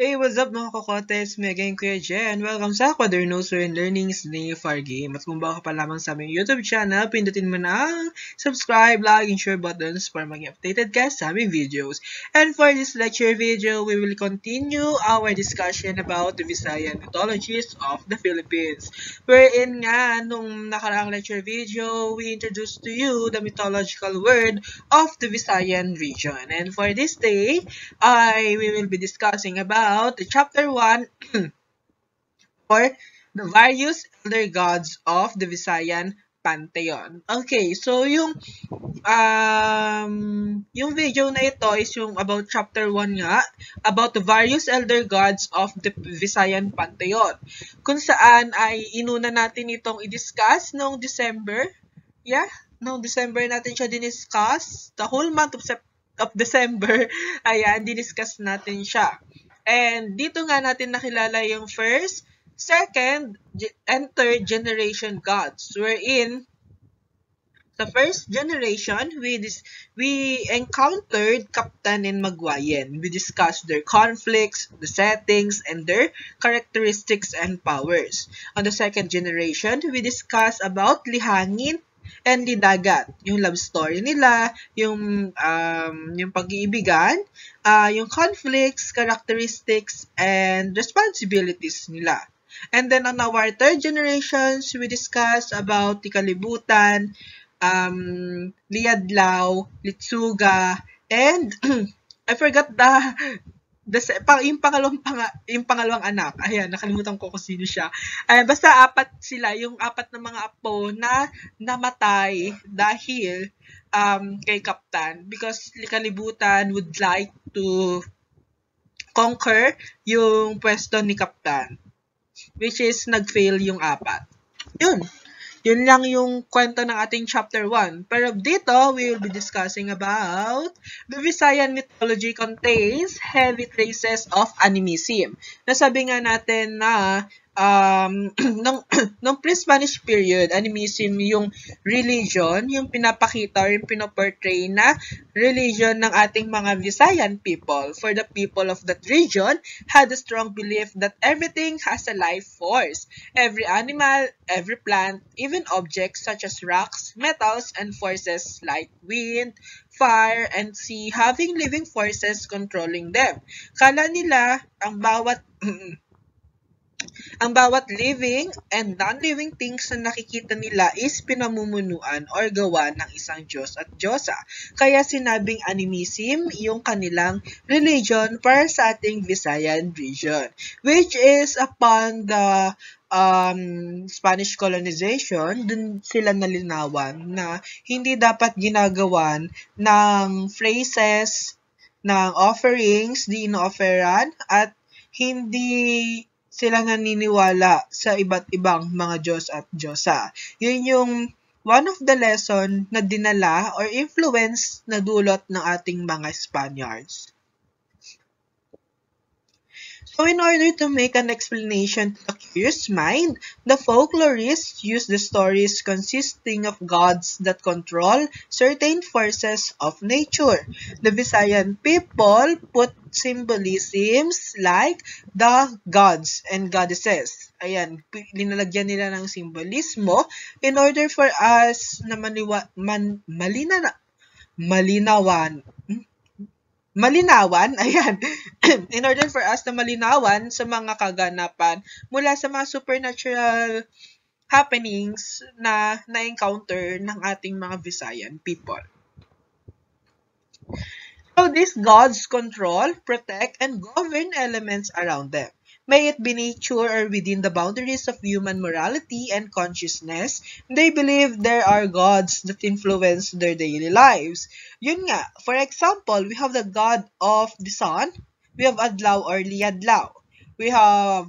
Hey, what's up mga kokotes? Me again, Kuya Jen. Welcome sa Quadernoso and Learnings ni Fargame. At kung baka pa lamang sa aming YouTube channel, pindutin mo na ang subscribe, like, and share buttons para maging updated ka sa aming videos. And for this lecture video, we will continue our discussion about the Visayan mythologies of the Philippines. Wherein nga, nung nakaraang lecture video, we introduced to you the mythological world of the Visayan region. And for this day, we will be discussing about the chapter 1 for the various elder gods of the Visayan Pantheon. Okay, so yung video na ito is yung about chapter 1 nga, about the various elder gods of the Visayan Pantheon. Kung saan ay inuna natin itong i-discuss noong December. Yeah, noong December natin siya diniscuss. The whole month of December, ayan, diniscuss natin siya. And dito nga natin nakilala yung first, second, and third generation gods. Wherein, sa first generation, we encountered Kaptan and Magwayen. We discussed their conflicts, the settings, and their characteristics and powers. On the second generation, we discussed about Lihangin and Lidagat, yung love story nila, yung pag-iibigan, yung conflicts, characteristics, and responsibilities nila. And then on our third generations, we discuss about Tikalibutan, Liadlaw, Litsuga, and I forgot yung pangalawang anak. Ayan, nakalimutan ko kung sino siya. Basta apat sila, yung apat na mga apo na namatay dahil kay Kaptan. Because Kalibutan would like to conquer yung pwesto ni Kaptan. Which is, nag-fail yung apat. Yun lang yung kwento ng ating chapter 1. Pero dito, we will be discussing about the Visayan mythology contains heavy traces of animism. Nasabi nga natin na nung pre-Spanish period, animism yung religion, yung pinapakita or yung pinoportray na religion ng ating mga Visayan people. For the people of that region had a strong belief that everything has a life force. Every animal, every plant, even objects such as rocks, metals, and forces like wind, fire, and sea having living forces controlling them. Kala nila ang bawat living and non-living things na nakikita nila is pinamumunuan or gawa ng isang Diyos at Diyosa. Kaya sinabing animism yung kanilang religion para sa ating Visayan region. Which is upon the Spanish colonization, dun sila nalinawan na hindi dapat ginagawan ng phrases, ng offerings, di ino-offeran, at hindi sila naniniwala sa iba't ibang mga Diyos at Diyosa. Yun yung one of the lesson na dinala or influence na dulot ng ating mga Spaniards. So in order to make an explanation to the curious mind, the folklorists use the stories consisting of gods that control certain forces of nature. The Visayan people put symbolisms like the gods and goddesses. Ayan, linalagyan nila ng simbolismo in order for us na malinawan, ayan, in order for us na malinawan sa mga kaganapan mula sa mga supernatural happenings na na-encounter ng ating mga Visayan people. So these gods control, protect, and govern elements around them. May it be nature or within the boundaries of human morality and consciousness, they believe there are gods that influence their daily lives. Yun nga, for example, we have the god of the sun, we have Adlaw or Liadlaw. We have,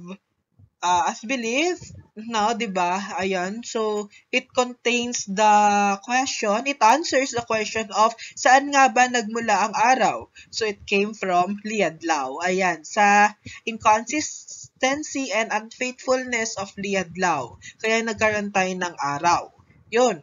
as belief, no, diba? Ayan, so it contains the question, it answers the question of saan nga ba nagmula ang araw? So it came from Liadlaw. Ayan, sa inconsistency and unfaithfulness of Liadlaw. Kaya nagkaroon tayo ng araw. Yun.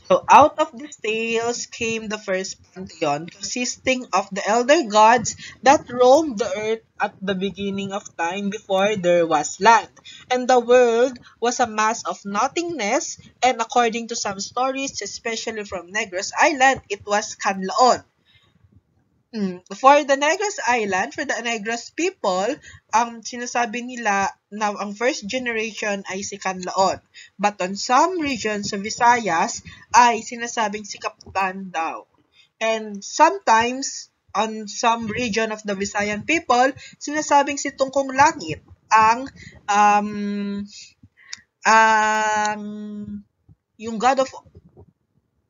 So out of these tales came the first pantheon, consisting of the elder gods that roamed the earth at the beginning of time before there was land. And the world was a mass of nothingness, and according to some stories, especially from Negros Island, it was Canlaon. For the Negros Island, for the Negros people, ang sinasabi nila na ang first generation ay si Canlaon. But on some regions sa Visayas ay sinasabing si Kapitan daw. And sometimes, on some region of the Visayan people, sinasabing si Tungkong Langit um, ang yung God of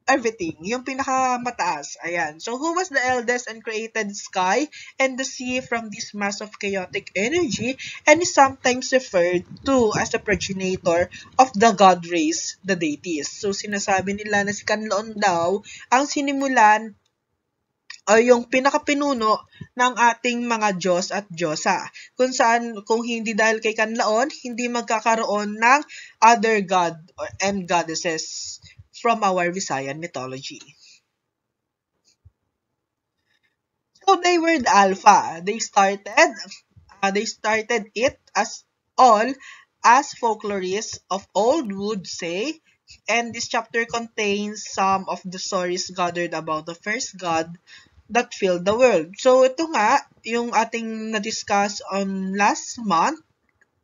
everything, yung pinakamataas. Ayan. So, who was the eldest and created sky and the sea from this mass of chaotic energy and is sometimes referred to as the progenitor of the god race, the deities. So, sinasabi nila na si Canlaon daw ang sinimulan o yung pinakapinuno ng ating mga Diyos at Diyosa. Kung saan, kung hindi dahil kay Canlaon, hindi magkakaroon ng other god and goddesses from our Visayan mythology. So they were the Alpha. They started it as all as folklorists of old would say, and this chapter contains some of the stories gathered about the first god that filled the world. So ito nga, yung ating na-discuss on last month,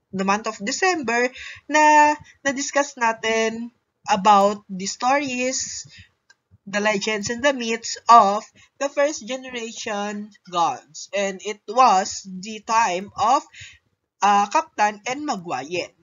the month of December, na na-discuss natin about the stories, the legends, and the myths of the first generation gods. And it was the time of Kaptan and Magwayen.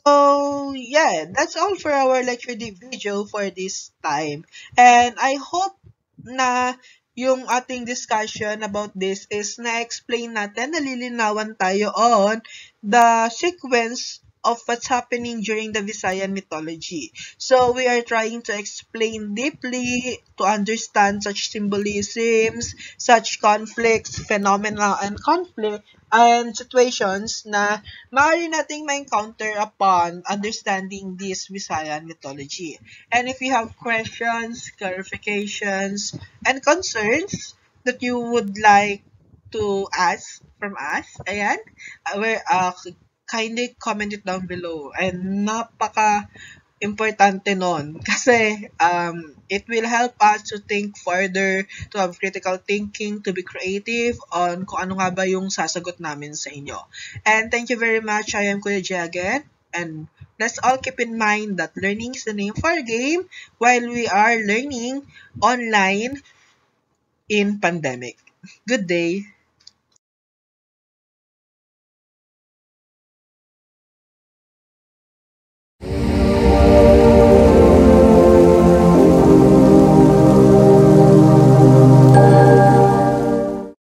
So, yeah, that's all for our lecture video for this time. And I hope na yung ating discussion about this is na-explain natin, nalilinawan tayo on the sequence of what's happening during the Visayan mythology. So, we are trying to explain deeply to understand such symbolisms, such conflicts, phenomena, and conflict, and situations na maaari nating ma-encounter upon understanding this Visayan mythology. And if you have questions, clarifications, and concerns that you would like to ask from us, ayan, kindly comment it down below. And importante nun. Kasi it will help us to think further, to have critical thinking, to be creative on kung ano nga ba yung sasagot namin sa inyo. And thank you very much. I am Kuya Jay again. And let's all keep in mind that learning is the name for a game while we are learning online in pandemic. Good day.